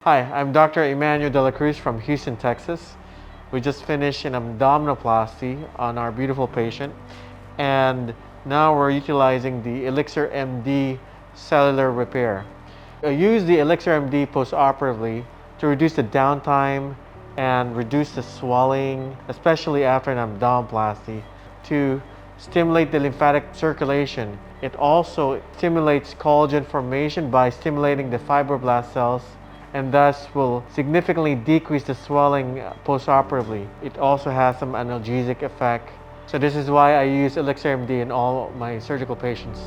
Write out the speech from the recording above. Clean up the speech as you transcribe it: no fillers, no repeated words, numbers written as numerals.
Hi, I'm Dr. Emmanuel De La Cruz from Houston, Texas. We just finished an abdominoplasty on our beautiful patient, and now we're utilizing the ELIXIR MD cellular repair. I use the ELIXIR MD post-operatively to reduce the downtime and reduce the swelling, especially after an abdominoplasty, to stimulate the lymphatic circulation. It also stimulates collagen formation by stimulating the fibroblast cells, and thus will significantly decrease the swelling post-operatively. It also has some analgesic effect. So this is why I use ELIXIR MD in all my surgical patients.